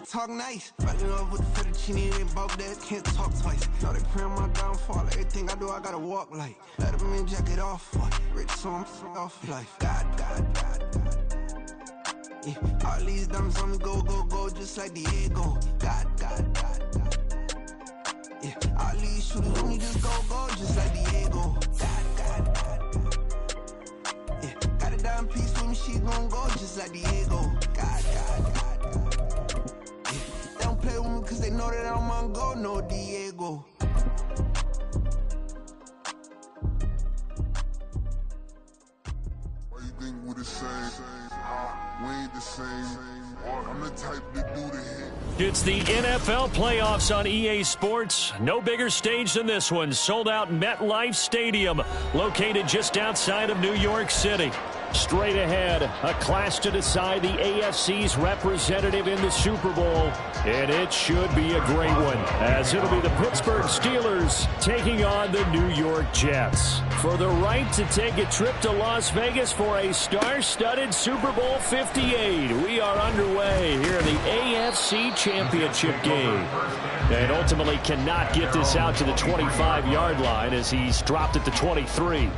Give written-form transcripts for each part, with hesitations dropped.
Talk nice. Fucking up with the fettuccine and both that can't talk twice. Know they pray on my downfall. Everything I do, I gotta walk like. Let them in, jacket off. Rich, so I'm off life. God. Yeah. All these diamonds on me go, just like Diego. God. Yeah. All these shooters on me just go, just like Diego. God. Yeah. Got a dime piece with me, she gon' go just like Diego. God. Play with me cause they know that I'm on go, no Diego. Why you think we the same? We ain't the same. I'm the type to do the hit. It's the NFL playoffs on EA Sports. No bigger stage than this one. Sold out MetLife Stadium, located just outside of New York City. Straight ahead, a clash to decide the AFC's representative in the Super Bowl. And it should be a great one, as it'll be the Pittsburgh Steelers taking on the New York Jets for the right to take a trip to Las Vegas for a star-studded Super Bowl 58. We are underway here in the AFC Championship game. And ultimately cannot get this out to the 25-yard line as he's dropped at the 23.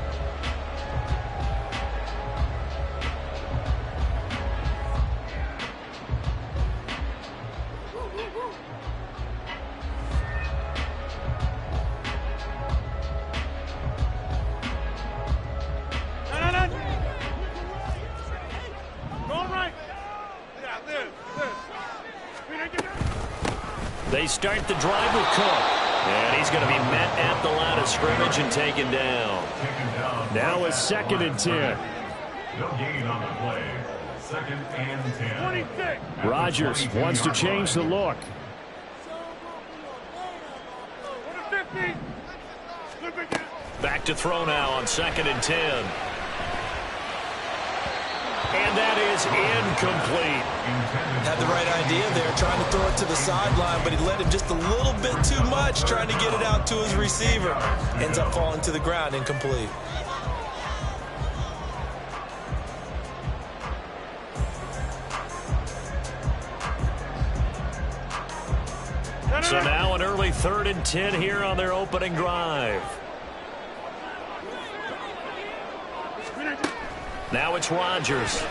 They start the drive with Cook. And he's going to be met at the line of scrimmage and taken down. Now a 2nd and 10. No gain on the play. 2nd and 10. Rodgers wants to change the look. Back to throw now on 2nd and 10. And that is incomplete. Had the right idea there, trying to throw it to the sideline, but he let him just a little bit too much, trying to get it out to his receiver. Ends up falling to the ground, incomplete. So now an early 3rd and 10 here on their opening drive. Now it's Rodgers.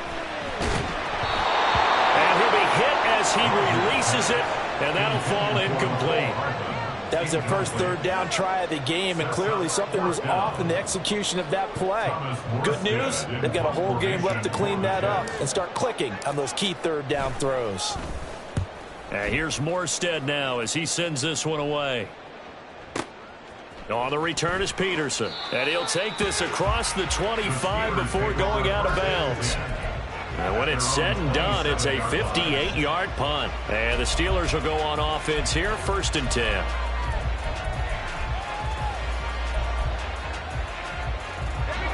And he'll be hit as he releases it, and that'll fall incomplete. That was their first 3rd down try of the game, and clearly something was off in the execution of that play. Good news, they've got a whole game left to clean that up and start clicking on those key 3rd down throws. And here's Morstead now as he sends this one away. On the return is Peterson. And he'll take this across the 25 before going out of bounds. And when it's said and done, it's a 58-yard punt. And the Steelers will go on offense here, 1st and 10.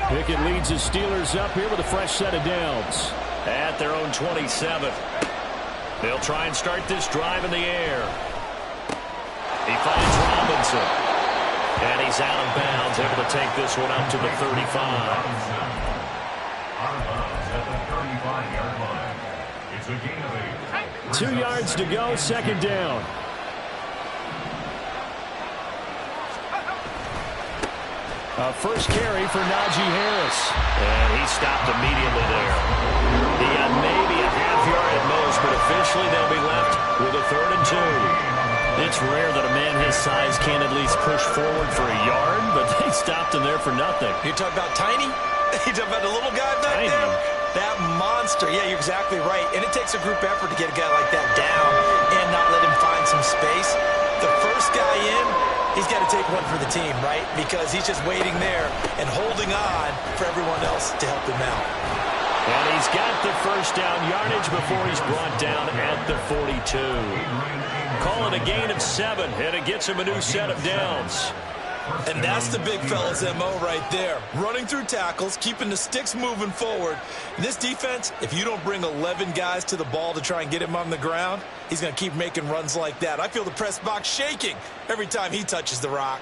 Pickett leads the Steelers up here with a fresh set of downs. At their own 27. They'll try and start this drive in the air. He finds Robinson. And he's out of bounds, able to take this one up to the 35. Out of bounds at the 35-yard line. It's a gain of 8. 2 yards to go, 2nd down. A first carry for Najee Harris. And he stopped immediately there. He had maybe a half yard at most, but officially they'll be left with a 3rd and 2. It's rare that a man his size can't at least push forward for a yard, but they stopped him there for nothing. You're talking about tiny? You're talking about the little guy back there? That monster. Yeah, you're exactly right. And it takes a group effort to get a guy like that down and not let him find some space. The first guy in, he's got to take one for the team, right? Because he's just waiting there and holding on for everyone else to help him out. And he's got the first down yardage before he's brought down at the 42. Call it a gain of 7, and it gets him a new set of downs. And that's the big fella's MO right there. Running through tackles, keeping the sticks moving forward. This defense, if you don't bring 11 guys to the ball to try and get him on the ground, he's going to keep making runs like that. I feel the press box shaking every time he touches the rock.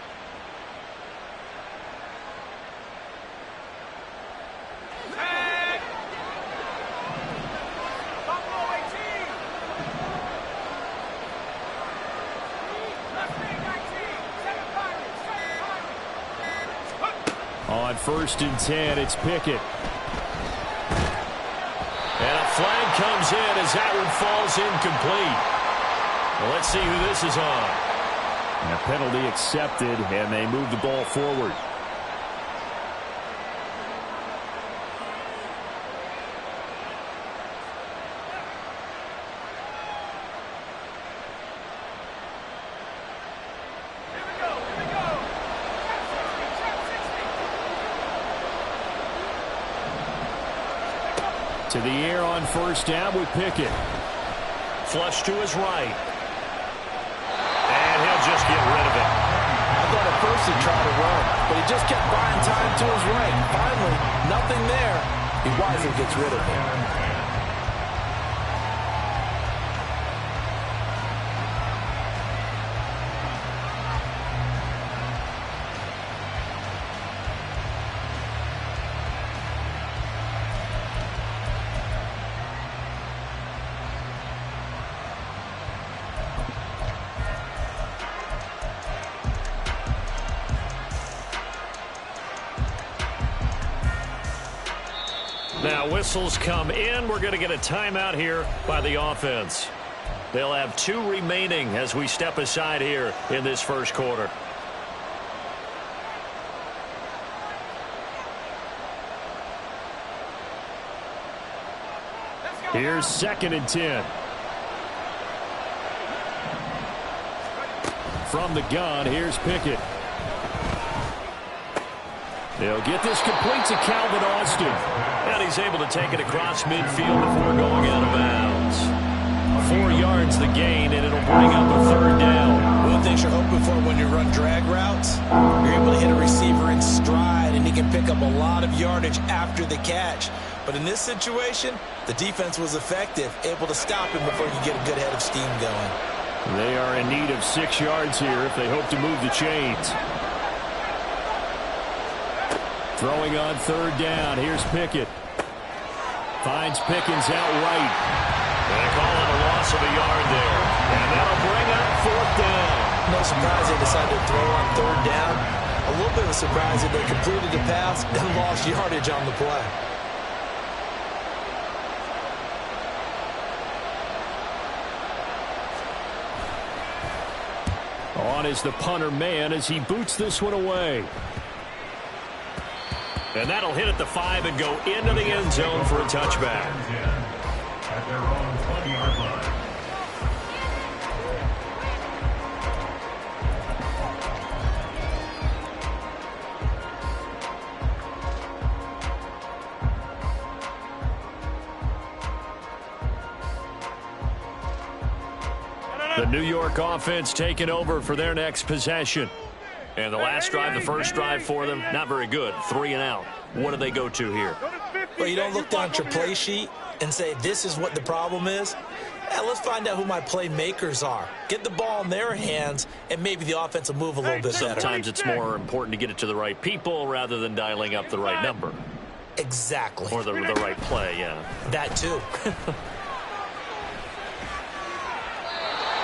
On 1st and 10, it's Pickett. And a flag comes in as that one falls incomplete. Well, let's see who this is on. And a penalty accepted, and they move the ball forward. To the air on 1st down with Pickett. Flush to his right. And he'll just get rid of it. I thought at first he'd try to run, but he just kept buying time to his right. Finally, nothing there. He wisely gets rid of it. Now whistles come in. We're going to get a timeout here by the offense. They'll have 2 remaining as we step aside here in this first quarter. Here's 2nd and 10. From the gun, here's Pickett. They'll get this complete to Calvin Austin. And he's able to take it across midfield before going out of bounds. 4 yards the gain, and it'll bring up a 3rd down. One of the things you're hoping for when you run drag routes, you're able to hit a receiver in stride, and he can pick up a lot of yardage after the catch. But in this situation, the defense was effective, able to stop him before you get a good head of steam going. They are in need of 6 yards here if they hope to move the chains. Throwing on 3rd down. Here's Pickett. Finds Pickens out right. They call it a loss of a yard there. And that'll bring up 4th down. No surprise they decided to throw on 3rd down. A little bit of a surprise that they completed the pass and lost yardage on the play. On is the punter man as he boots this one away. And that'll hit at the 5 and go into the end zone for a touchback. At their own 20-yard line. The New York offense taking over for their next possession. And the last drive, the first drive for them, not very good. 3 and out. What do they go to here? Well, you don't look down at your play sheet and say, this is what the problem is. Let's find out who my playmakers are. Get the ball in their hands, and maybe the offense will move a little bit better. Sometimes it's more important to get it to the right people rather than dialing up the right number. Exactly. Or the right play, yeah. That too.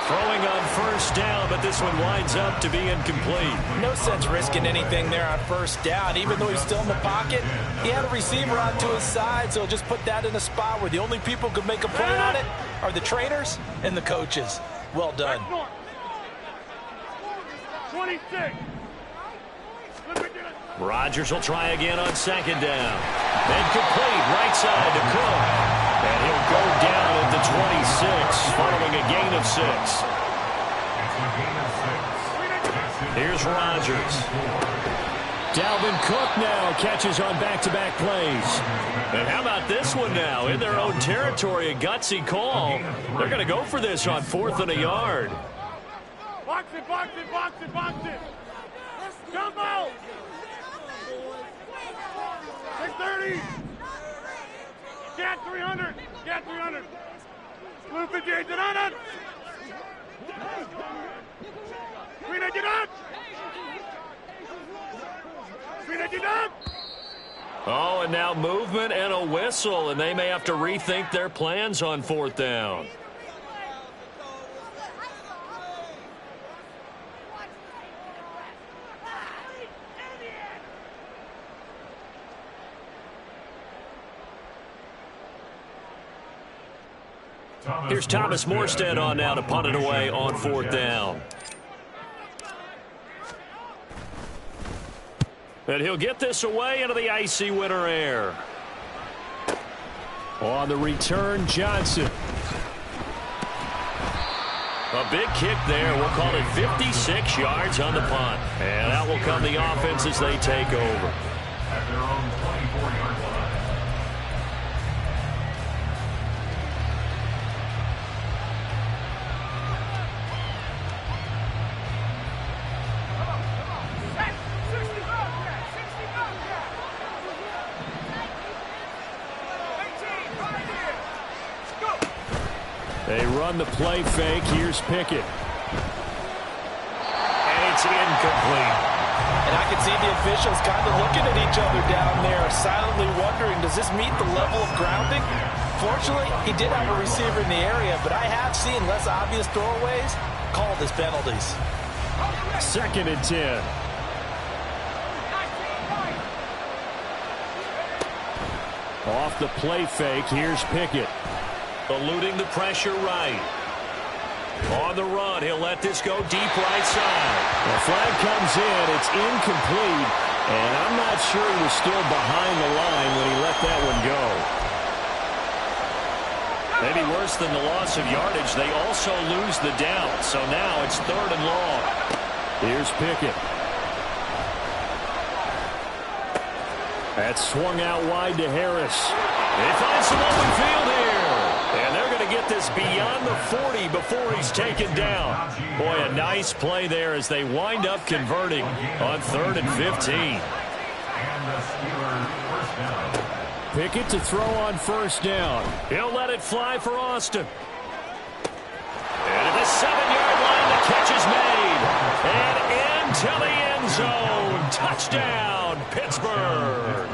Throwing on 1st down, but this one winds up to be incomplete. No sense risking anything there on 1st down. Even though he's still in the pocket, he had a receiver out to his side, so just put that in a spot where the only people who can make a play on it are the trainers and the coaches. Well done. 26. Rodgers will try again on 2nd down. Incomplete, right side to Cook. And he'll go down at the 26, following a gain of 6. Here's Rodgers. Dalvin Cook now catches on back-to-back plays. And how about this one now? In their own territory, a gutsy call. They're going to go for this on 4th and a yard. Box it, box it, box it, box it. Jump out. 630. Get 300. Get 300. Blue 58 to 900. Green 8 up. Green 8 up. Oh, and now movement and a whistle, and they may have to rethink their plans on 4th down. Here's Thomas Morstead on now to punt it away on 4th down. And he'll get this away into the icy winter air. On the return, Johnson. A big kick there. We'll call it 56 yards on the punt. And out will come the offense as they take over. At their own 24-yard line. They run the play fake. Here's Pickett. And it's incomplete. And I can see the officials kind of looking at each other down there, silently wondering, does this meet the level of grounding? Fortunately, he did have a receiver in the area, but I have seen less obvious throwaways called as penalties. 2nd and 10. Off the play fake, here's Pickett. Eluding the pressure right. On the run, he'll let this go deep right side. The flag comes in, it's incomplete, and I'm not sure he was still behind the line when he let that one go. Maybe worse than the loss of yardage, they also lose the down, so now it's 3rd and long. Here's Pickett. That's swung out wide to Harris. He finds some open field here. And they're going to get this beyond the 40 before he's taken down. Boy, a nice play there as they wind up converting on 3rd and 15. And the Steelers first down. Pickett to throw on 1st down. He'll let it fly for Austin. And at the 7-yard line, the catch is made. And into the end zone. Touchdown, Pittsburgh.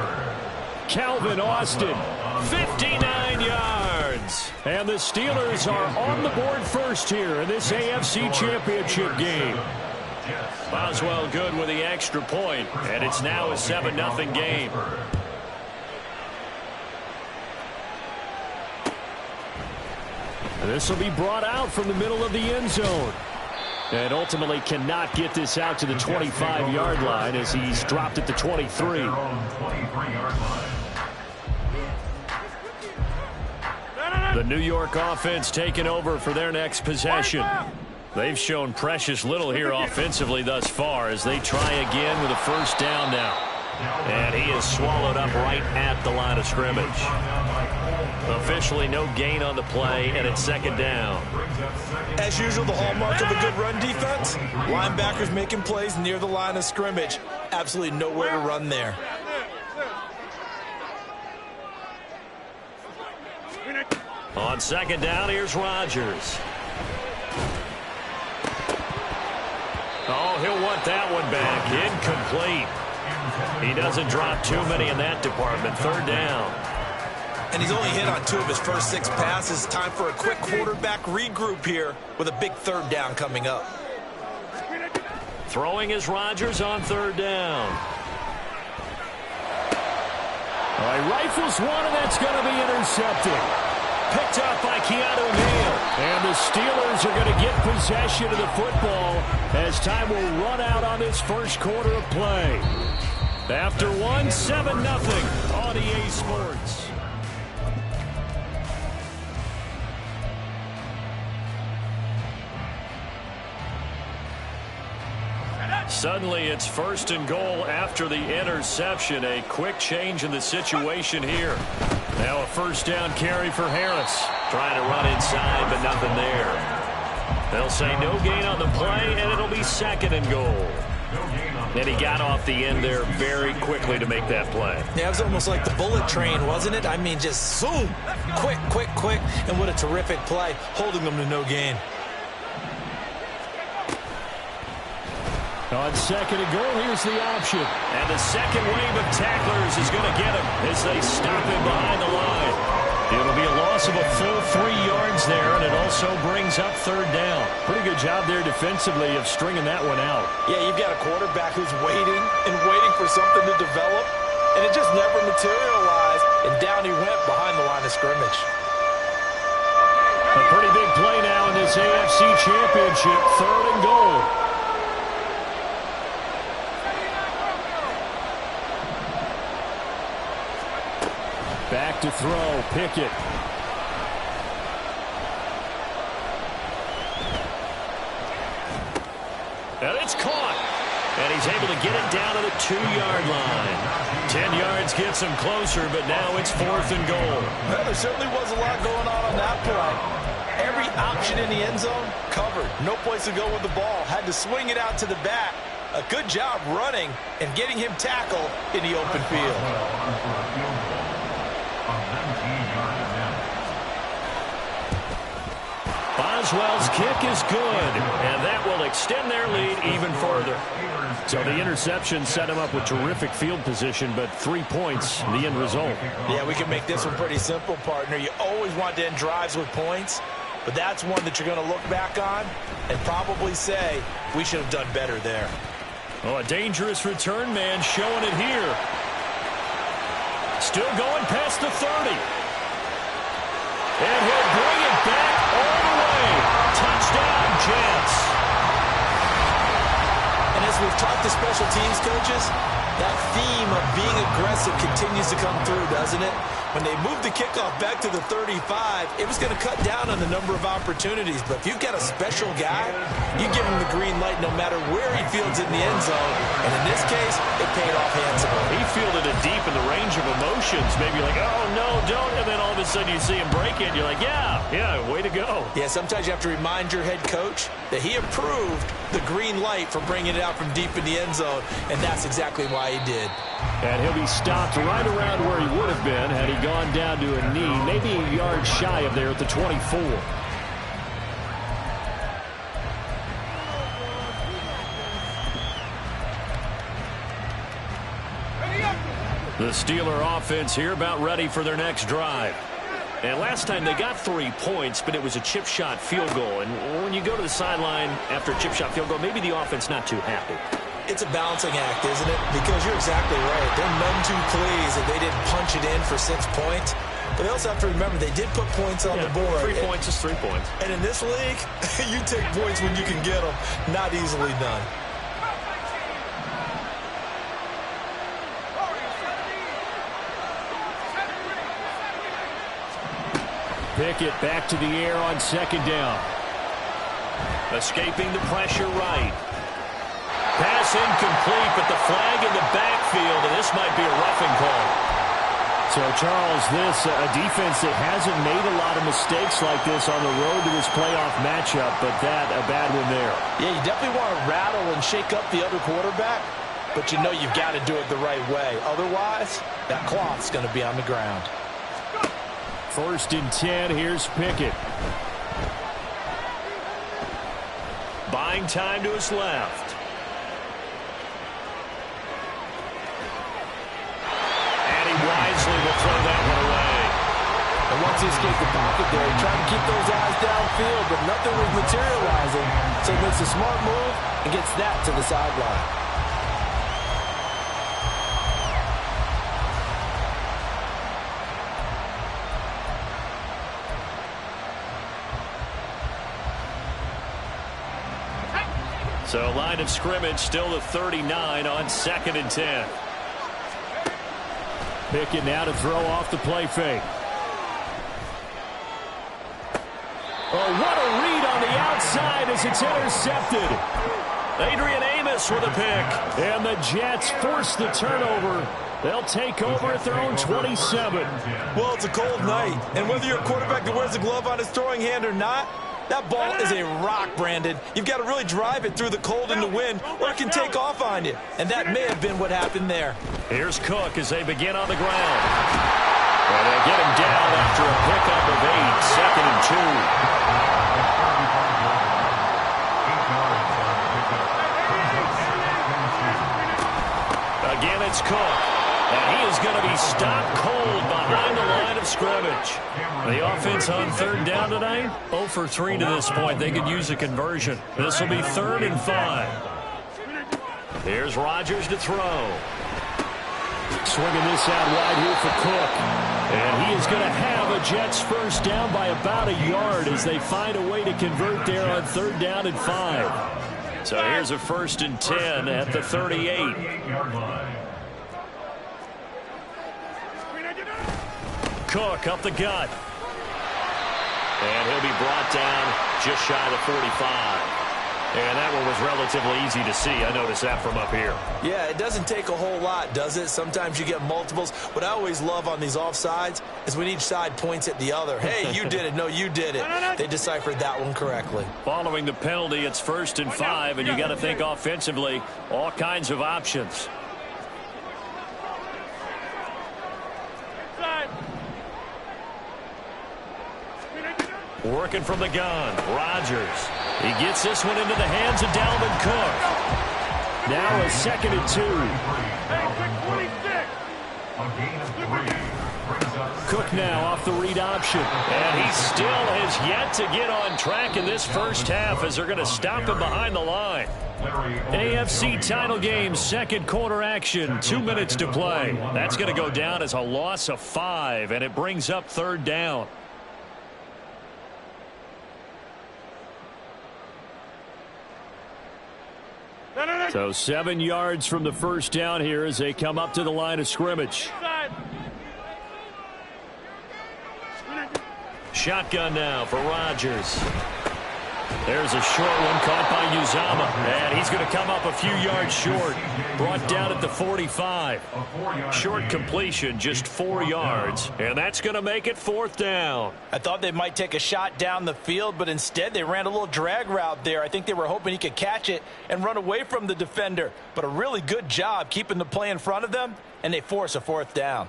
Calvin Austin, 59 yards. And the Steelers are on the board first here in this AFC Championship game. Boswell good with the extra point, and it's now a 7-0 game. This will be brought out from the middle of the end zone. And ultimately cannot get this out to the 25-yard line as he's dropped at the 23. The New York offense taking over for their next possession. They've shown precious little here offensively thus far as they try again with a 1st down now. And he is swallowed up right at the line of scrimmage. Officially no gain on the play, and it's 2nd down. As usual, the hallmark of a good run defense, linebackers making plays near the line of scrimmage. Absolutely nowhere to run there. On 2nd down, here's Rodgers. Oh, he'll want that one back. Incomplete. He doesn't drop too many in that department. 3rd down. And he's only hit on 2 of his first 6 passes. Time for a quick quarterback regroup here with a big 3rd down coming up. Throwing is Rodgers on 3rd down. All right, rifles one, and that's going to be intercepted. Picked up by Keanu Neal. And the Steelers are going to get possession of the football as time will run out on this first quarter of play. After 1, 7-0 on EA Sports. Suddenly it's 1st and goal after the interception. A quick change in the situation here. Now a 1st down carry for Harris. Trying to run inside, but nothing there. They'll say no gain on the play, and it'll be 2nd and goal. And he got off the end there very quickly to make that play. Yeah, it was almost like the bullet train, wasn't it? I mean, just zoom. Quick, quick, quick. And what a terrific play, holding them to no gain. On 2nd and goal, here's the option. And the second wave of tacklers is going to get him as they stop him behind the line. It'll be a loss of a full 3 yards there, and it also brings up 3rd down. Pretty good job there defensively of stringing that one out. Yeah, you've got a quarterback who's waiting and waiting for something to develop, and it just never materialized, and down he went behind the line of scrimmage. The this AFC Championship, 3rd and goal. Back to throw, Pickett. And it's caught. And he's able to get it down to the 2-yard line. 10 yards gets him closer, but now it's 4th and goal. Well, there certainly was a lot going on that play. Every option in the end zone covered. No place to go with the ball. Had to swing it out to the back. A good job running and getting him tackled in the open field. Boswell's kick is good, and that will extend their lead even further. So the interception set him up with terrific field position, but 3 points, the end result. Yeah, we can make this one pretty simple, partner. You always want to end drives with points, but that's one that you're going to look back on and probably say, we should have done better there. Oh, a dangerous return man showing it here. Still going past the 30. And he'll bring it back all the way. Touchdown, Jets. And as we've talked to special teams coaches, that theme of being aggressive continues to come through, doesn't it? When they moved the kickoff back to the 35, it was going to cut down on the number of opportunities. But if you've got a special guy, you give him the green light no matter where he fields it in the end zone. And in this case, it paid off handsomely. He fielded it deep in the range of emotions. Maybe like, oh, no, don't. And then all of a sudden you see him break it. And you're like, yeah, way to go. Yeah, sometimes you have to remind your head coach that he approved the green light for bringing it out from deep in the end zone. And that's exactly why he did. And he'll be stopped right around where he would have been had he gone down to a knee, maybe a yard shy of there at the 24. The Steeler offense here about ready for their next drive. And last time they got 3 points, but it was a chip shot field goal. And when you go to the sideline after a chip shot field goal, maybe the offense not too happy. It's a balancing act, isn't it? Because you're exactly right. They're none too pleased that they didn't punch it in for 6 points. But they also have to remember they did put points on the board. 3 points is 3 points. And in this league, you take points when you can get them. Not easily done. Pickett back to the air on 2nd down. Escaping the pressure right. Pass incomplete, but the flag in the backfield, and this might be a roughing call. So, Charles, this a defense that hasn't made a lot of mistakes like this on the road to this playoff matchup, but that a bad one there. Yeah, you definitely want to rattle and shake up the other quarterback, but you know you've got to do it the right way. Otherwise, that cloth's going to be on the ground. 1st and 10, here's Pickett. Buying time to his left. Wisely will throw that one away. And once he escaped the pocket there, he tried to keep those eyes downfield, but nothing was materializing. So he makes a smart move and gets that to the sideline. So line of scrimmage still the 39 on 2nd and 10. Pickett now to throw off the play fake. Oh, what a read on the outside as it's intercepted. Adrian Amos with a pick. And the Jets force the turnover. They'll take over at their own 27. Well, it's a cold night. And whether you're a quarterback that wears a glove on his throwing hand or not, that ball is a rock, Brandon. You've got to really drive it through the cold and the wind, or it can take off on you. And that may have been what happened there. Here's Cook as they begin on the ground. And they get him down after a pickup of 8, 2nd and 2. Again, it's Cook. And he is going to be stopped cold behind the line of scrimmage. The offense on 3rd down tonight, 0 for 3 to this point. They could use a conversion. This will be 3rd and 5. Here's Rodgers to throw. Swinging this out wide here for Cook. And he is going to have a Jets first down by about a yard as they find a way to convert there on 3rd down and 5. So here's a 1st and 10 at the 38. Cook up the gut. And he'll be brought down just shy of the 45. And that one was relatively easy to see. I noticed that from up here. Yeah, it doesn't take a whole lot, does it? Sometimes you get multiples. What I always love on these offsides is when each side points at the other. Hey, you did it. No, you did it. They deciphered that one correctly. Following the penalty, it's 1st and 5, and you got to think offensively, all kinds of options. Working from the gun, Rodgers. He gets this one into the hands of Dalvin Cook. Now a 2nd and 2. Cook now off the read option. And he still has yet to get on track in this first half as they're going to stop him behind the line. AFC title game, 2nd quarter action, 2 minutes to play. That's going to go down as a loss of 5, and it brings up 3rd down. So 7 yards from the first down here as they come up to the line of scrimmage. Shotgun now for Rodgers. There's a short one caught by Uzomah. And he's going to come up a few yards short. Brought down at the 45. Short completion, just 4 yards. And that's going to make it 4th down. I thought they might take a shot down the field, but instead they ran a little drag route there. I think they were hoping he could catch it and run away from the defender. But a really good job keeping the play in front of them, and they force a 4th down.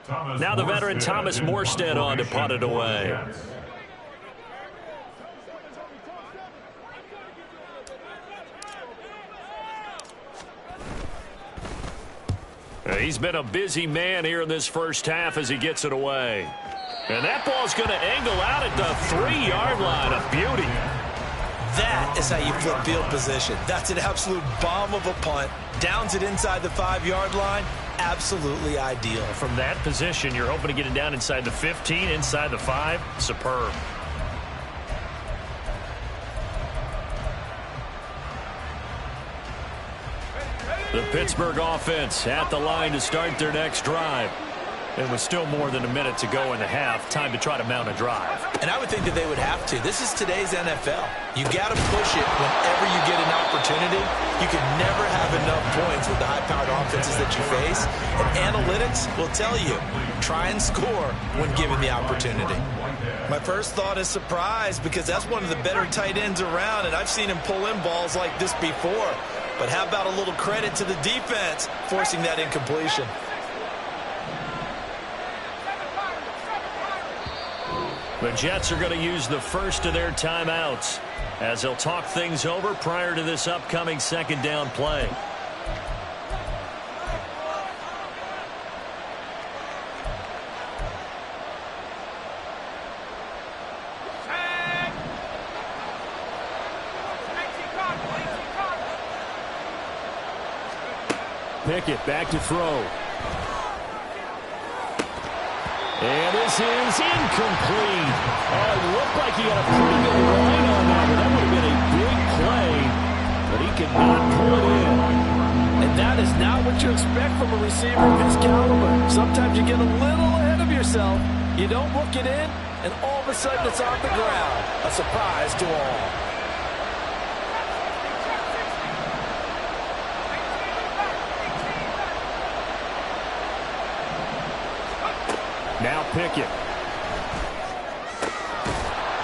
Now the veteran Thomas Morstead on to punt it away. He's been a busy man here in this first half as he gets it away. And that ball's going to angle out at the 3-yard line. A beauty. That is how you flip field position. That's an absolute bomb of a punt. Downs it inside the 5-yard line. Absolutely ideal. From that position, you're hoping to get it down inside the 15, inside the 5. Superb. The Pittsburgh offense at the line to start their next drive. And with still more than a minute to go in the half, time to try to mount a drive. And I would think that they would have to. This is today's NFL. You got to push it whenever you get an opportunity. You can never have enough points with the high-powered offenses that you face. And analytics will tell you, try and score when given the opportunity. My first thought is surprise because that's one of the better tight ends around, and I've seen him pull in balls like this before. But how about a little credit to the defense forcing that incompletion? The Jets are going to use the first of their timeouts as they'll talk things over prior to this upcoming 2nd down play. Pickett back to throw. And this is incomplete. Oh, it looked like he got a pretty good line on that, but that would have been a big play. But he could not pull it in. And that is not what you expect from a receiver of his caliber. Sometimes you get a little ahead of yourself. You don't look it in, and all of a sudden it's on the ground. A surprise to all. Now Pickett.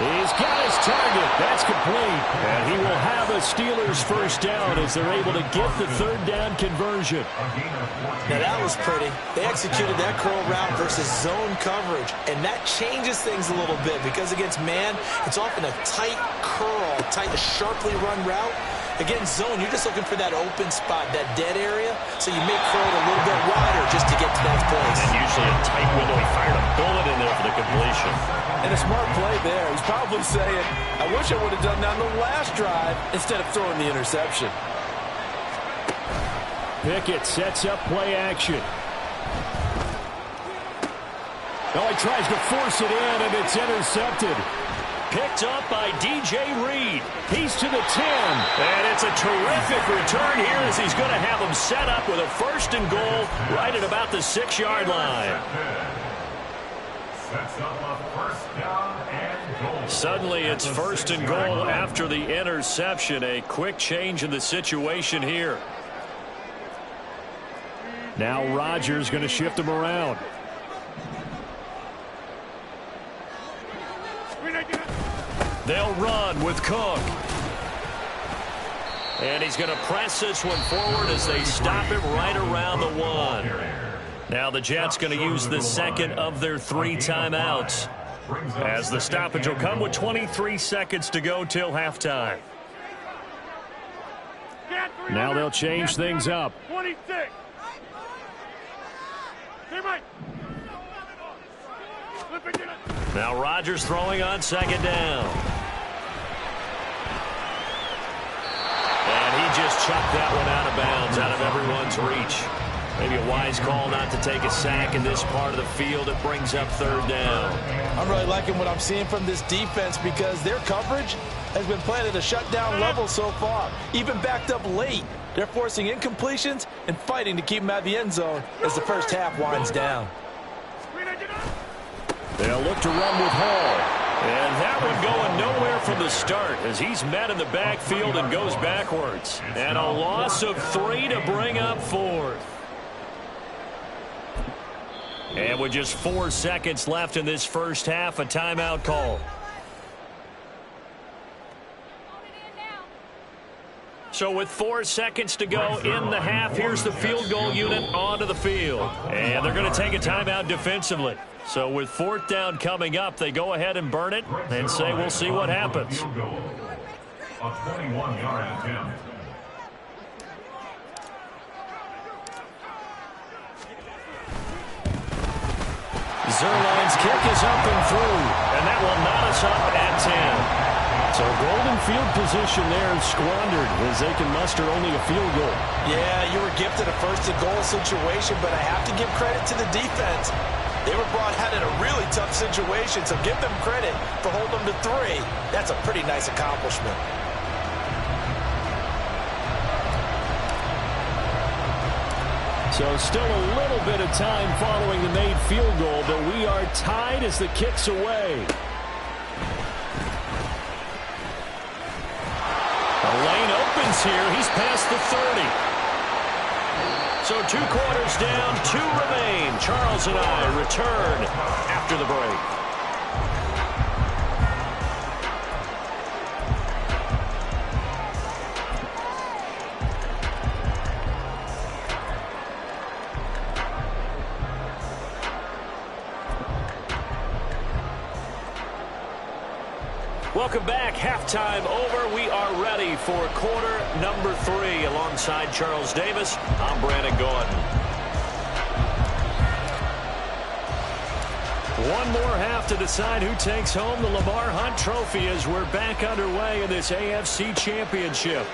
He's got his target. That's complete. And he will have a Steelers first down as they're able to get the 3rd down conversion. Now that was pretty. They executed that curl route versus zone coverage. And that changes things a little bit because against man, it's often a tight curl, tight, sharply run route. Against zone, you're just looking for that open spot, that dead area, so you make curl a little bit wider just to get to that place. And usually a tight window. He fired a bullet in there for the completion. And a smart play there. He's probably saying, I wish I would have done that on the last drive instead of throwing the interception. Pickett sets up play action. Oh, he tries to force it in, and it's intercepted. Picked up by DJ Reed. He's to the 10. And it's a terrific return here as he's going to have him set up with a 1st and goal right at about the 6-yard line. Sets up a 1st down and goal. Suddenly it's 1st and goal after the interception. A quick change in the situation here. Now Rodgers going to shift him around. They'll run with Cook. And he's going to press this one forward as they stop him right around the 1. Now the Jets going to use the 2nd of their 3 timeouts, as the stoppage will come with 23 seconds to go till halftime. Now they'll change things up. 26. Now Rodgers throwing on 2nd down. And he just chucked that one out of bounds, out of everyone's reach. Maybe a wise call not to take a sack in this part of the field. It brings up 3rd down. I'm really liking what I'm seeing from this defense because their coverage has been played at a shutdown level so far. Even backed up late, they're forcing incompletions and fighting to keep them out of the end zone as the first half winds down. They'll look to run with Hall. And that one going nowhere from the start as he's met in the backfield and goes backwards. And a loss of 3 to bring up 4th. And with just 4 seconds left in this first half, a timeout call. So with 4 seconds to go in the half, here's the field goal unit onto the field. And they're going to take a timeout defensively. So with 4th down coming up, they go ahead and burn it and say we'll see what happens. A 21-yard attempt. Zuerlein's kick is up and through, and that will knot us up at 10. So golden field position there squandered as they can muster only a field goal. Yeah, you were gifted a 1st and goal situation, but I have to give credit to the defense. They were brought out in a really tough situation, so give them credit for holding them to 3. That's a pretty nice accomplishment. So still a little bit of time following the made field goal, but we are tied as the kick's away. The lane opens here. He's past the 30. So 2 quarters down, 2 remain. Charles and I return after the break. Welcome back. Halftime over. We are ready for quarter number 3. Alongside Charles Davis, I'm Brandon Gordon. One more half to decide who takes home the Lamar Hunt Trophy as we're back underway in this AFC Championship.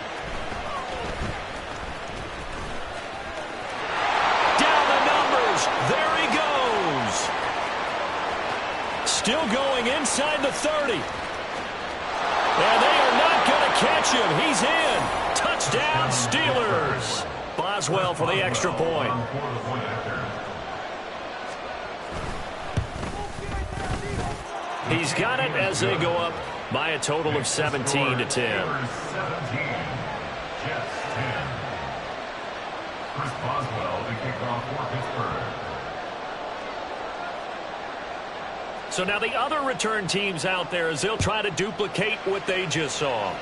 Down the numbers. There he goes. Still going inside the 30. And they are not going to catch him. He's in. Touchdown, Steelers. Boswell for the extra point. He's got it as they go up by a total of 17 to 10. 17, Jets 10. Chris Boswell to kick off for Pittsburgh. So now the other return teams out there as they'll try to duplicate what they just saw.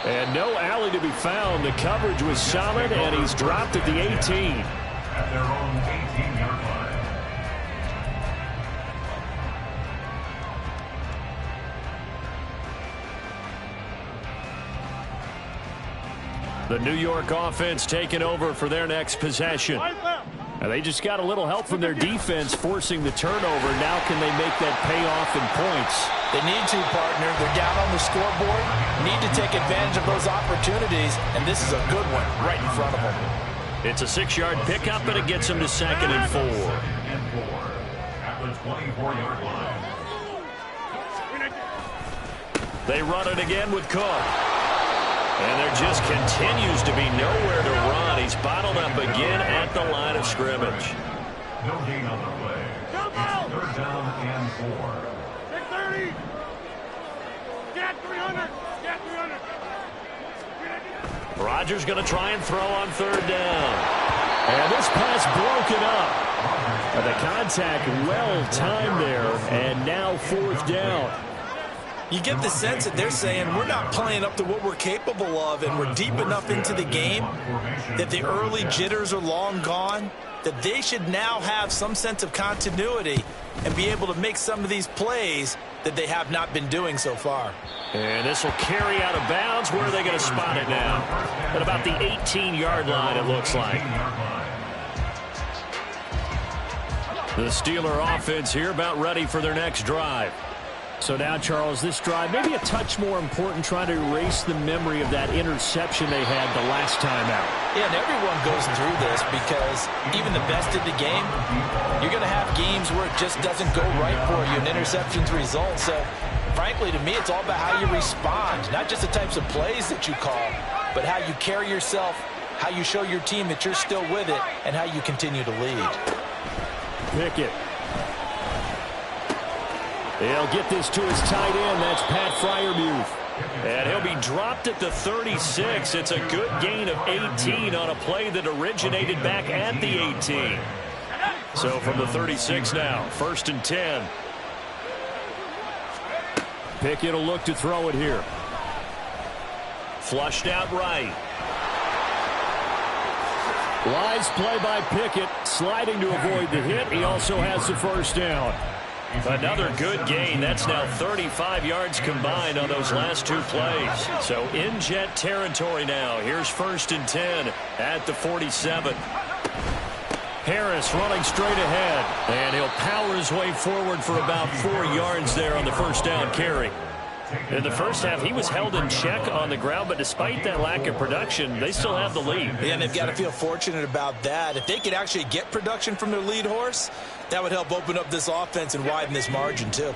And no alley to be found. The coverage was solid, and he's dropped at the 18. At their own 18-yard line. The New York offense taking over for their next possession. They just got a little help from their defense forcing the turnover. Now can they make that pay off in points? They need to, partner. They're down on the scoreboard. Need to take advantage of those opportunities, and this is a good one right in front of them. It's a 6-yard pickup, and it gets them to 2nd and 4. At the 24-yard line. They run it again with Cook. And there just continues to be nowhere to run. He's bottled up again at the line of scrimmage. No gain on the play. It's 3rd down and 4. 630. Get 300. Get 300. Rodgers going to try and throw on 3rd down. And this pass broken up. The contact well timed there. And now 4th down. You get the sense that they're saying we're not playing up to what we're capable of, and we're deep enough into the game that the early jitters are long gone, that they should now have some sense of continuity and be able to make some of these plays that they have not been doing so far. And this will carry out of bounds. Where are they going to spot it now? At about the 18-yard line, it looks like. The Steeler offense here about ready for their next drive. So now, Charles, this drive maybe a touch more important, trying to erase the memory of that interception they had the last time out. Yeah, and everyone goes through this because even the best in the game, you're going to have games where it just doesn't go right for you, and interceptions result. So, frankly, to me, it's all about how you respond, not just the types of plays that you call, but how you carry yourself, how you show your team that you're still with it, and how you continue to lead. Pickett. He'll get this to his tight end. That's Pat Freiermuth. And he'll be dropped at the 36. It's a good gain of 18 on a play that originated back at the 18. So from the 36 now, 1st and 10. Pickett will look to throw it here. Flushed out right. Wise play by Pickett, sliding to avoid the hit. He also has the 1st down. Another good gain. That's now 35 yards combined on those last 2 plays. So in Jet territory now. Here's 1st and 10 at the 47. Harris running straight ahead. And he'll power his way forward for about 4 yards there on the 1st down carry. In the first half, he was held in check on the ground, but despite that lack of production, they still have the lead. Yeah, and they've got to feel fortunate about that. If they could actually get production from their lead horse, that would help open up this offense and widen this margin, too.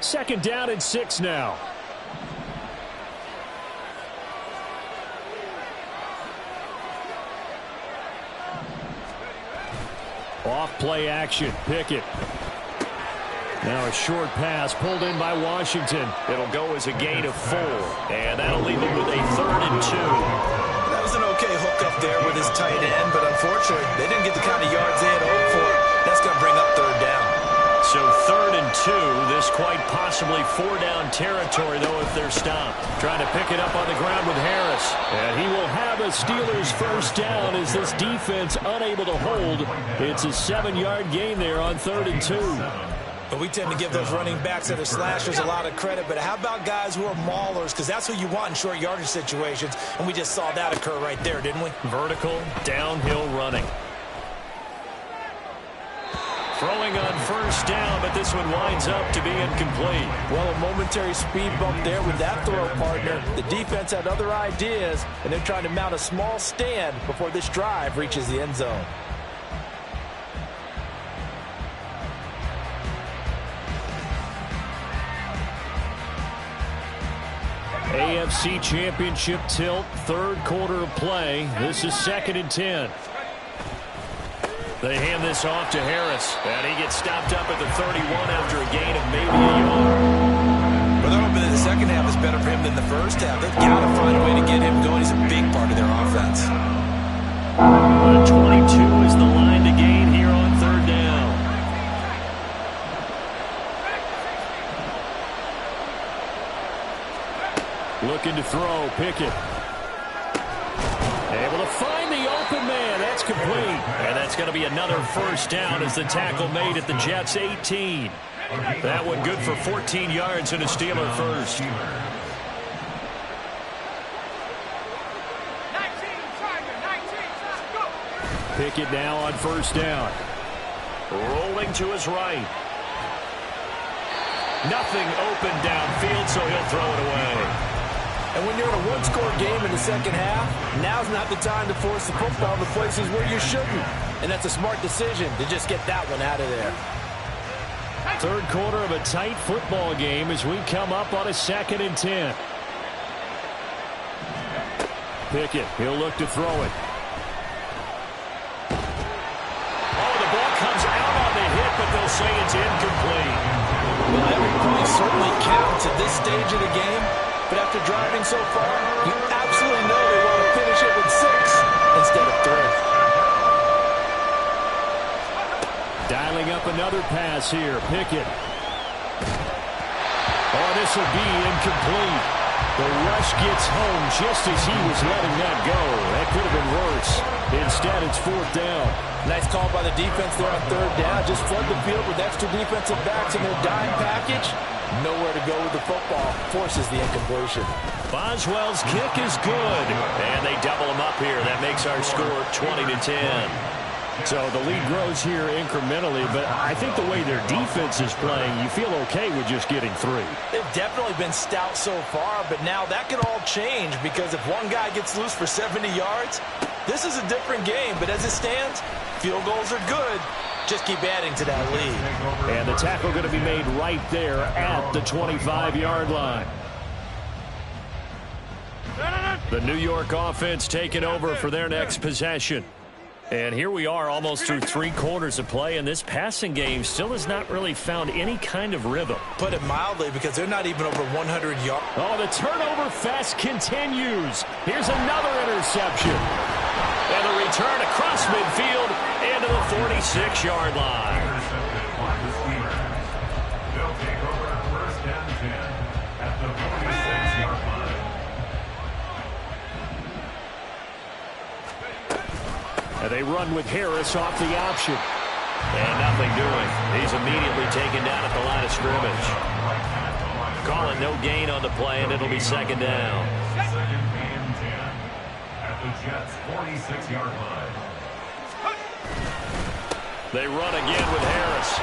2nd down and 6 now. Off play action, Pickett. Now a short pass pulled in by Washington. It'll go as a gain of 4. And that'll leave him with a 3rd and 2. That was an okay hook up there with his tight end, but unfortunately, they didn't get the kind of yards they had hoped for. That's going to bring up 3rd down. So 3rd and 2. This quite possibly 4-down territory, though, if they're stopped. Trying to pick it up on the ground with Harris. And he will have a Steelers 1st down as this defense unable to hold. It's a 7-yard gain there on 3rd and 2. But we tend to give those running backs that are slashers a lot of credit. But how about guys who are maulers? Because that's who you want in short yardage situations. And we just saw that occur right there, didn't we? Vertical, downhill running. Throwing on 1st down, but this one winds up to be incomplete. Well, a momentary speed bump there with that throw, partner. The defense had other ideas, and they're trying to mount a small stand before this drive reaches the end zone. AFC Championship tilt, 3rd quarter of play. This is 2nd and 10. They hand this off to Harris, and he gets stopped up at the 31 after a gain of maybe a yard. But they're hoping that the second half is better for him than the first half. They've got to find a way to get him going. He's a big part of their offense. The 22 is the line to gain here on 3rd down. Looking to throw, Pickett. Able to find the open man. That's complete. And that's going to be another 1st down as the tackle made at the Jets' 18. That one good for 14 yards and a Steeler 1st. Pickett now on first down. Rolling to his right. Nothing open downfield, so he'll throw it away. And when you're in a one-score game in the second half, now's not the time to force the football to places where you shouldn't. And that's a smart decision to just get that one out of there. Third quarter of a tight football game as we come up on a 2nd and 10. Pickett, he'll look to throw it. Oh, the ball comes out on the hit, but they'll say it's incomplete. Well, every point certainly counts at this stage of the game, but after driving so far, you absolutely know they want to finish it with 6 instead of 3. Dialing up another pass here. Pickett. Oh, this will be incomplete. The rush gets home just as he was letting that go. That could have been worse. Instead, it's 4th down. Nice call by the defense there on 3rd down. Just flood the field with extra defensive backs in their dime package. Nowhere to go with the football. Forces the incompletion. Boswell's kick is good. And they double him up here. That makes our score 20-10. So the lead grows here incrementally, but I think the way their defense is playing, you feel okay with just getting 3. They've definitely been stout so far, but now that could all change because if one guy gets loose for 70 yards, this is a different game. But as it stands, field goals are good. Just keep adding to that lead. And the tackle going to be made right there at the 25-yard line. The New York offense taking over for their next possession. And here we are almost through 3 quarters of play, and this passing game still has not really found any kind of rhythm. Put it mildly, because they're not even over 100 yards. Oh, the turnover fest continues. Here's another interception. And the return across midfield into the 46-yard line. They'll take over at 1st and 10 at the 46-yard line. And they run with Harris off the option. And nothing doing. He's immediately taken down at the line of scrimmage. Calling no gain on the play, and it'll be 2nd down. 2nd and 10 at the Jets' 46-yard line. They run again with Harris.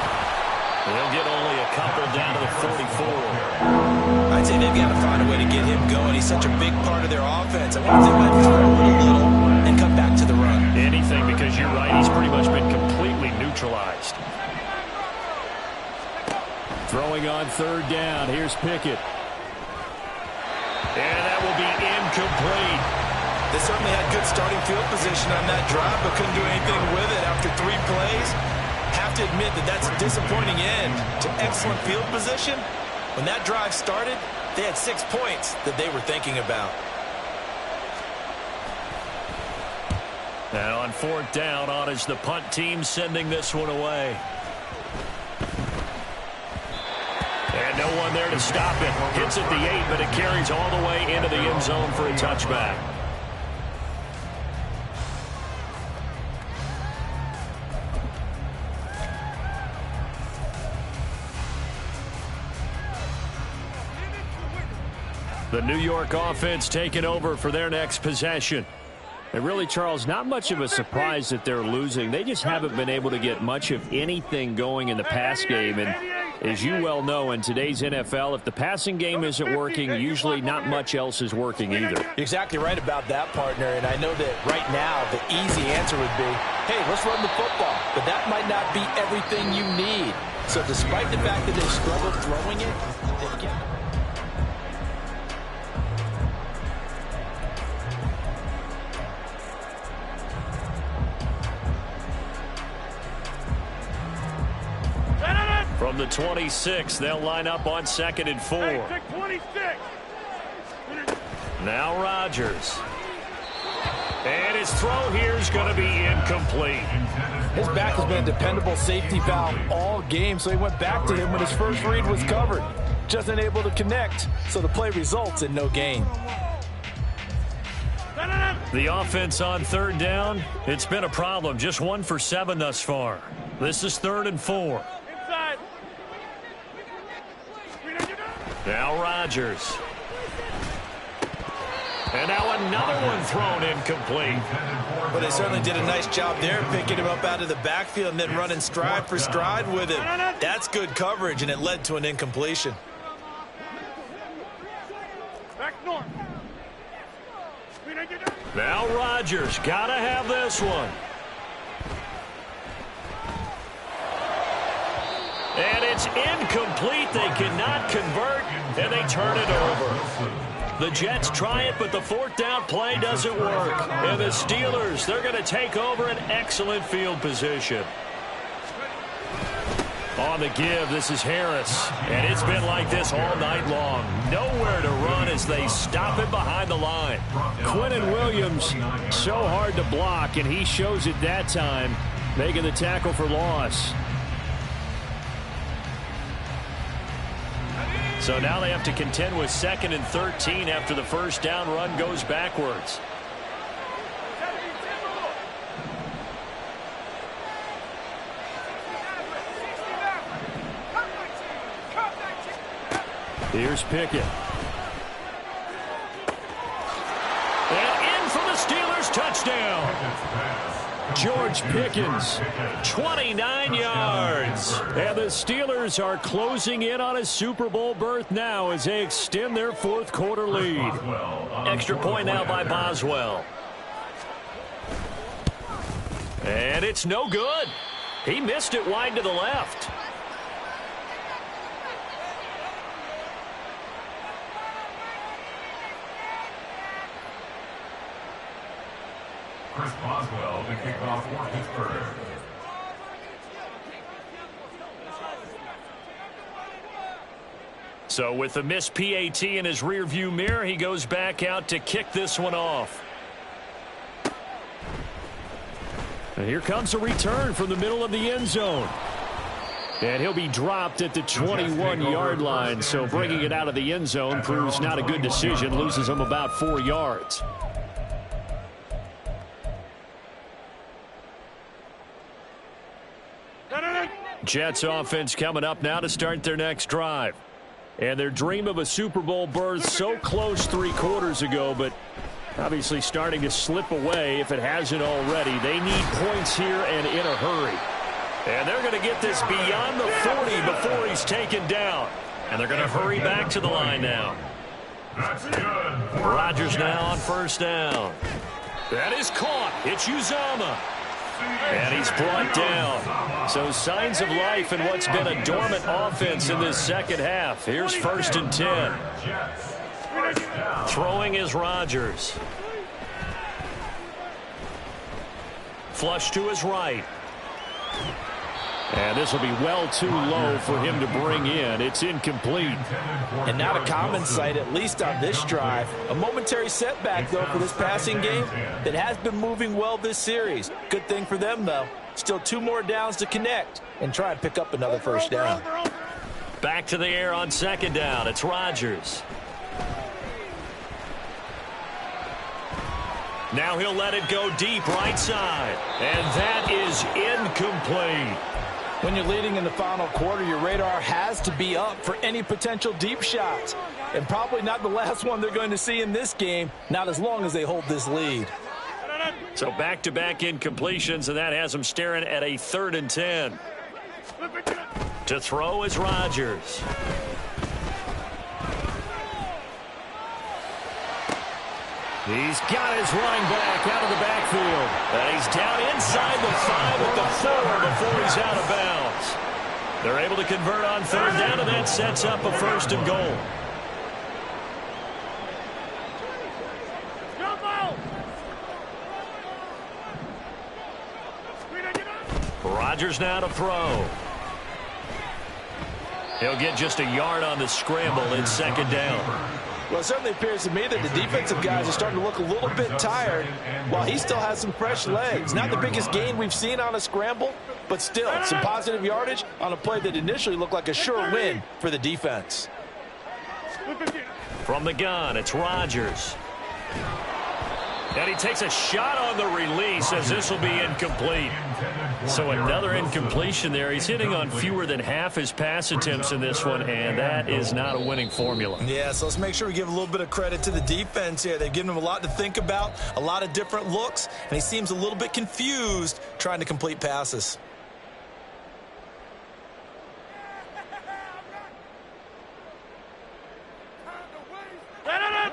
They'll get only a couple down to the 44. I'd say they've got to find a way to get him going. He's such a big part of their offense. I wonder if they might throw it a little and come back to the run. Anything, because you're right, he's pretty much been completely neutralized. Throwing on 3rd down. Here's Pickett. And that will be incomplete. They certainly had good starting field position on that drive, but couldn't do anything with it after 3 plays. Have to admit that that's a disappointing end to excellent field position. When that drive started, they had 6 points that they were thinking about. And on 4th down, on is the punt team sending this one away. And no one there to stop it. Hits at the 8, but it carries all the way into the end zone for a touchback. The New York offense taking over for their next possession. And really, Charles, not much of a surprise that they're losing. They just haven't been able to get much of anything going in the pass game. And as you well know, in today's NFL, if the passing game isn't working, usually not much else is working either. You're exactly right about that, partner. And I know that right now the easy answer would be, hey, let's run the football. But that might not be everything you need. So despite the fact that they've struggled throwing it, they get it. From the 26, they'll line up on 2nd and 4. Hey, 26. Now Rodgers. And his throw here is going to be incomplete. His back has been a dependable safety valve all game, so he went back to him when his first read was covered. Just unable to connect, so the play results in no gain. The offense on 3rd down, it's been a problem. Just 1 for 7 thus far. This is 3rd and 4. Inside. Now Rodgers. And now another one thrown incomplete. Well, they certainly did a nice job there, picking him up out of the backfield and then running stride for stride with him. That's good coverage, and it led to an incompletion. Back north. Now Rodgers got to have this one. And it's incomplete. They cannot convert, and they turn it over. The Jets try it, but the fourth down play doesn't work. And the Steelers, they're going to take over an excellent field position. On the give, this is Harris. And it's been like this all night long. Nowhere to run as they stop it behind the line. Quinnen Williams, so hard to block, and he shows it that time, making the tackle for loss. So now they have to contend with 2nd and 13 after the first down run goes backwards. Here's Pickett. And in for the Steelers touchdown. George Pickens, 29 yards. And the Steelers are closing in on a Super Bowl berth now as they extend their fourth quarter lead. Extra point now by Boswell. And it's no good. He missed it wide to the left. Chris Boswell to kick off for Pittsburgh. So with the missed PAT in his rearview mirror, he goes back out to kick this one off. And here comes a return from the middle of the end zone. And he'll be dropped at the 21-yard line, so bringing it out of the end zone proves not a good decision, loses him about 4 yards. Jets offense coming up now to start their next drive. And their dream of a Super Bowl berth so close 3 quarters ago, but obviously starting to slip away if it hasn't already. They need points here and in a hurry. And they're going to get this beyond the 40 before he's taken down. And they're going to hurry back to the line now. That's good. Rodgers now on first down. That is caught. It's Uzomah. And he's brought down. So signs of life in what's been a dormant offense in this second half. Here's 1st and 10. Throwing is Rodgers. Flush to his right. And this will be well too low for him to bring in. It's incomplete. And not a common sight, at least on this drive. A momentary setback, though, for this passing game that has been moving well this series. Good thing for them, though. Still 2 more downs to connect and try and pick up another first down. Back to the air on 2nd down. It's Rodgers. Now he'll let it go deep right side. And that is incomplete. When you're leading in the final quarter, your radar has to be up for any potential deep shots. And probably not the last one they're going to see in this game, not as long as they hold this lead. So back-to-back incompletions, and that has them staring at a 3rd and 10. To throw is Rodgers. He's got his running back out of the backfield. And he's down inside the 5 at the 4 before he's out of bounds. They're able to convert on 3rd down, and that sets up a 1st and goal. Rodgers now to throw. He'll get just a yard on the scramble in 2nd down. Well, it certainly appears to me that the defensive guys are starting to look a little bit tired while he still has some fresh legs. Not the biggest gain we've seen on a scramble, but still some positive yardage on a play that initially looked like a sure win for the defense. From the gun, it's Rodgers. And he takes a shot on the release as this will be incomplete. So another incompletion there. He's hitting on fewer than half his pass attempts in this one, and that is not a winning formula. Yeah, so let's make sure we give a little bit of credit to the defense here. They've given him a lot to think about, a lot of different looks, and he seems a little bit confused trying to complete passes.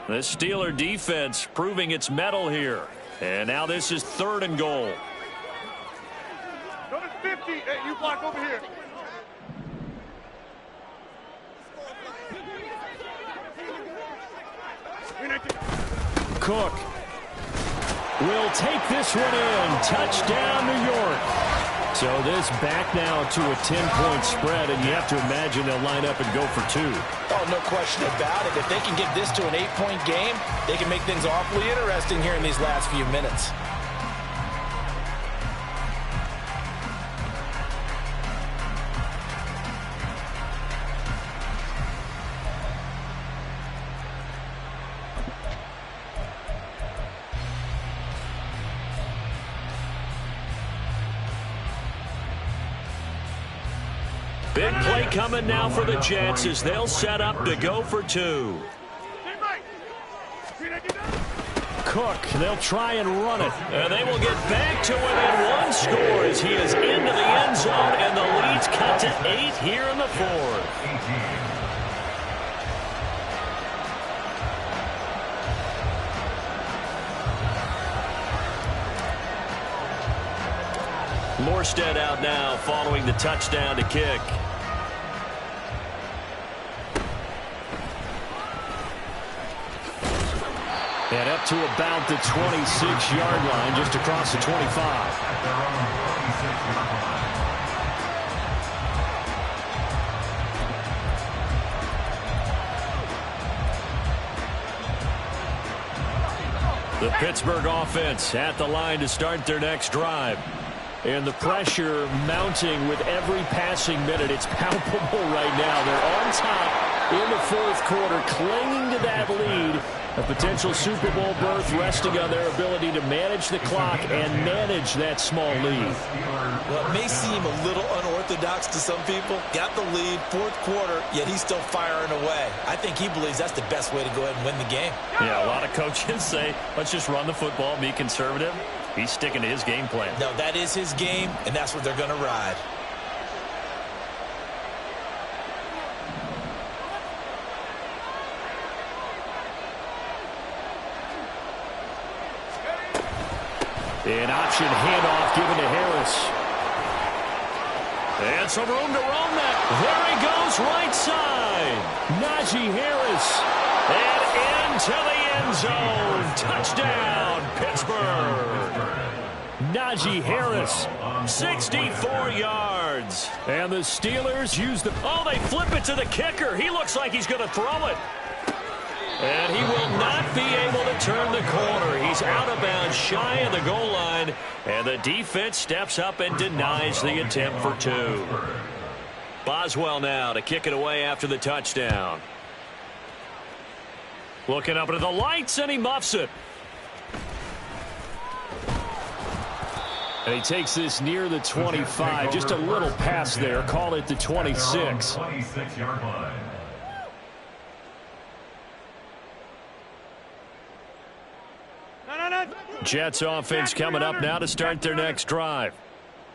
The Steeler defense proving its mettle here. And now this is 3rd and goal. Number 50. Hey, you block over here. Cook will take this one in. Touchdown, New York. So this back now to a 10-point spread, and you have to imagine they'll line up and go for 2. Oh, no question about it. If they can get this to an 8-point game, they can make things awfully interesting here in these last few minutes. Big play coming now for the Jets as they'll set up to go for 2. Cook, they'll try and run it. And they will get back to within 1 score as he is into the end zone, and the lead's cut to 8 here in the 4th. Morstead out now following the touchdown to kick. And up to about the 26-yard line, just across the 25. The Pittsburgh offense at the line to start their next drive. And the pressure mounting with every passing minute. It's palpable right now. They're on top in the 4th quarter, clinging to that lead. A potential Super Bowl berth resting on their ability to manage the clock and manage that small lead. Well, it may seem a little unorthodox to some people. Got the lead, 4th quarter, yet he's still firing away. I think he believes that's the best way to go ahead and win the game. Yeah, a lot of coaches say, let's just run the football, be conservative. He's sticking to his game plan. No, that is his game, and that's what they're going to ride. An option handoff given to Harris. And some room to roam that. There he goes, right side. Najee Harris. And into the end zone. Touchdown, Pittsburgh. Najee Harris, 64 yards. And the Steelers use the... Oh, they flip it to the kicker. He looks like he's going to throw it. And he will not be able to turn the corner. He's out of bounds, shy of the goal line. And the defense steps up and denies the attempt for 2. Boswell now to kick it away after the touchdown. Looking up into the lights, and he muffs it. And he takes this near the 25. Just a little pass there. Call it the 26. 26-yard line. Jets offense coming up now to start their next drive.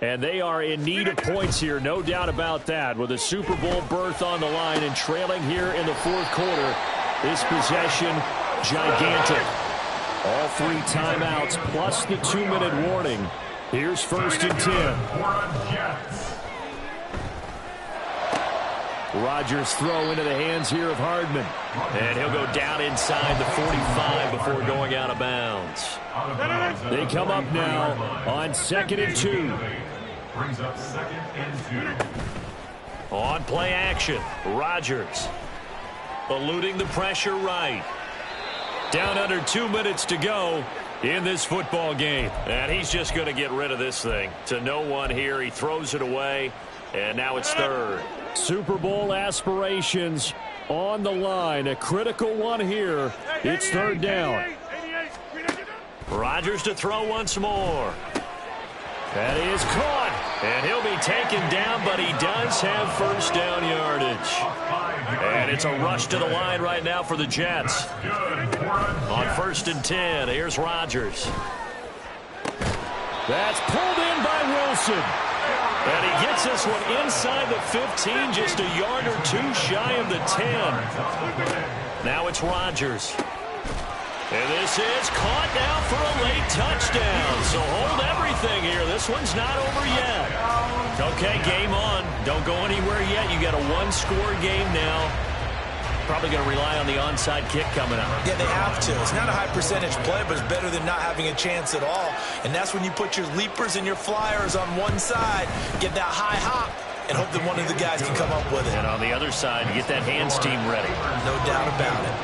And they are in need of points here, no doubt about that. With a Super Bowl berth on the line and trailing here in the 4th quarter. This possession, gigantic. All 3 timeouts plus the 2-minute warning. Here's 1st and 10. Rodgers throw into the hands here of Hardman. And he'll go down inside the 45 before going out of bounds. They come up now on 2nd and 2. Brings up 2nd and 2. On play action, Rodgers eluding the pressure right. Down under 2 minutes to go in this football game. And he's just going to get rid of this thing. To no one here. He throws it away. And now it's 3rd. Super Bowl aspirations on the line. A critical one here. It's 3rd down. Rodgers to throw once more. That is caught. And he'll be taken down, but he does have first down yardage. And it's a rush to the line right now for the Jets. On 1st and 10, here's Rodgers. That's pulled in by Wilson. And he gets this one inside the 15, just a yard or two shy of the 10. Now it's Rodgers. And this is caught now for a late touchdown. So hold everything here. This one's not over yet. Okay, game on. Don't go anywhere yet. You got a one-score game now. Probably going to rely on the onside kick coming up. Yeah, they have to. It's not a high-percentage play, but it's better than not having a chance at all. And that's when you put your leapers and your flyers on one side, get that high hop, and hope that one of the guys can come up with it. And on the other side, get that hands team ready. No doubt about it.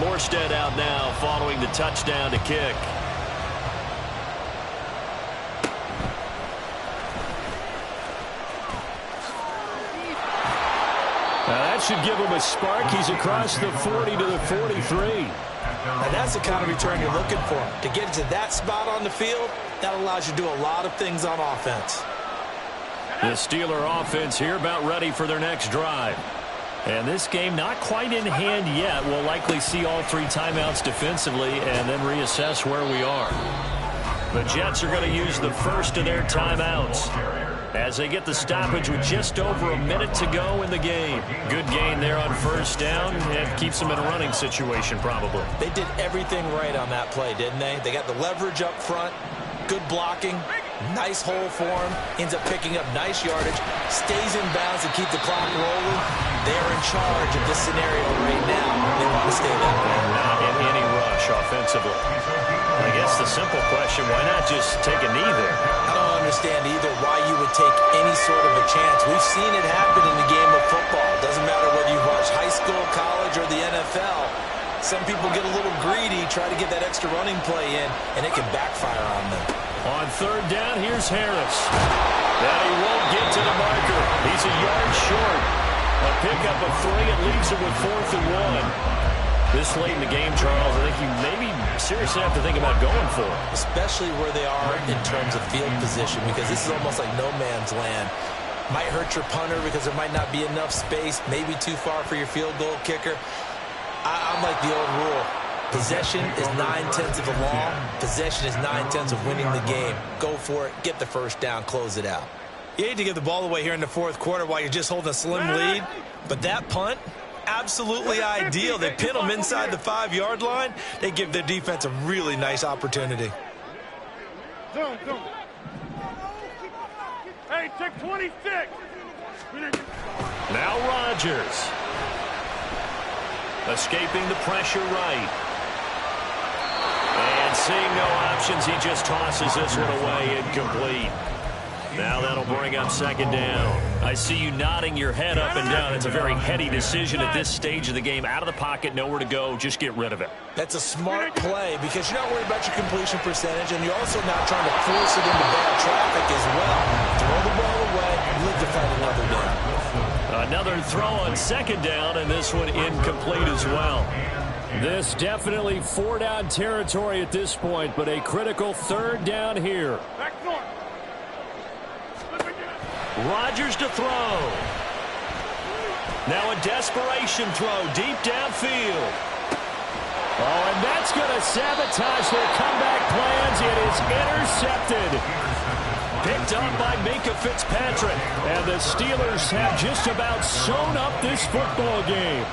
Morstead out now following the touchdown to kick. That should give him a spark. He's across the 40 to the 43. And that's the kind of return you're looking for. To get to that spot on the field, that allows you to do a lot of things on offense. The Steeler offense here about ready for their next drive. And this game not quite in hand yet. We'll likely see all three timeouts defensively and then reassess where we are. The Jets are going to use the first of their timeouts as they get the stoppage with just over a minute to go in the game. Good gain there on first down and keeps them in a running situation probably. They did everything right on that play, didn't they? They got the leverage up front, good blocking, nice hole for him, ends up picking up nice yardage, stays in bounds to keep the clock rolling. They're in charge of this scenario right now. They want to stay that way. Not in any rush offensively. I guess the simple question, why not just take a knee there? I don't understand either why you would take any sort of a chance. We've seen it happen in the game of football. Doesn't matter whether you watch high school, college, or the NFL. Some people get a little greedy, try to get that extra running play in, and it can backfire on them. On third down, here's Harris. That he won't get to the marker. He's a yard short. A pickup of 3. It leaves him with 4th and 1. This late in the game, Charles, I think you maybe seriously have to think about going for it. Especially where they are in terms of field position, because this is almost like no man's land. Might hurt your punter because there might not be enough space, maybe too far for your field goal kicker. I'm like the old rule. Possession is 9/10 of the law. Possession is 9/10 of winning the game. Go for it. Get the first down. Close it out. You hate to give the ball away here in the fourth quarter while you're just holding a slim lead. But that punt, absolutely ideal. They pin them inside the 5-yard line. They give their defense a really nice opportunity. Zone. Hey, check 26. Now Rodgers. Escaping the pressure right. And seeing no options, he just tosses this one away, incomplete. Now that'll bring up second down. I see you nodding your head up and down. It's a very heady decision at this stage of the game. Out of the pocket, nowhere to go. Just get rid of it. That's a smart play because you're not worried about your completion percentage, and you're also not trying to force it into bad traffic as well. Throw the ball away, live to fight another down. Another throw on second down, and this one incomplete as well. This definitely 4-down territory at this point, but a critical third down here. Rodgers to throw. Now a desperation throw deep downfield. Oh, and that's going to sabotage their comeback plans. It is intercepted. Picked up by Minkah Fitzpatrick. And the Steelers have just about sewn up this football game.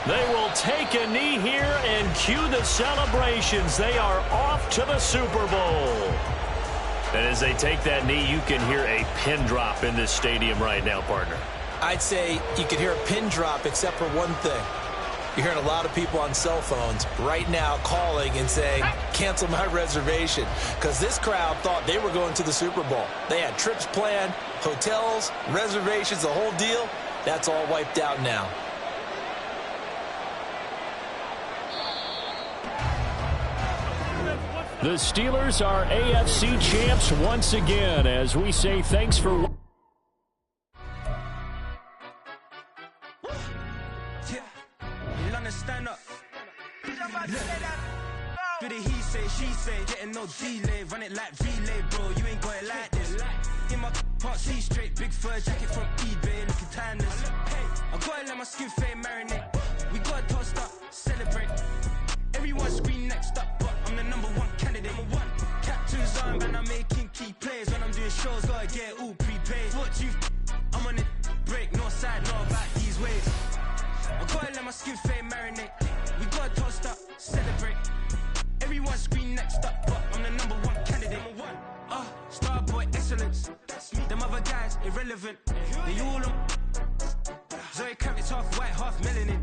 They will take a knee here and cue the celebrations. They are off to the Super Bowl. And as they take that knee, you can hear a pin drop in this stadium right now, partner. I'd say you could hear a pin drop except for one thing. You're hearing a lot of people on cell phones right now calling and saying, cancel my reservation, because this crowd thought they were going to the Super Bowl. They had trips planned, hotels, reservations, the whole deal. That's all wiped out now. The Steelers are AFC champs once again as we say thanks for Yeah. London, stand up. Do the he say, she say, getting no delay, run it like relay, bro. You ain't got it like this. In my part, see straight, big fur jacket from eBay, looking timeless. I gotta let my skin fade marinate. We gotta toast up, celebrate. Everyone scream next up, but I'm the #1 candidate. Captain's arm, and I'm making key plays. When I'm doing shows, gotta get all prepaid. What you? I'm on it, break, no side, no about these ways. I gotta let my skin fade marinate. We gotta toast up, celebrate. Everyone scream next up, but I'm the #1 candidate. Starboy excellence. Them other guys irrelevant. They all on. Zoe Kravitz half white, half melanin.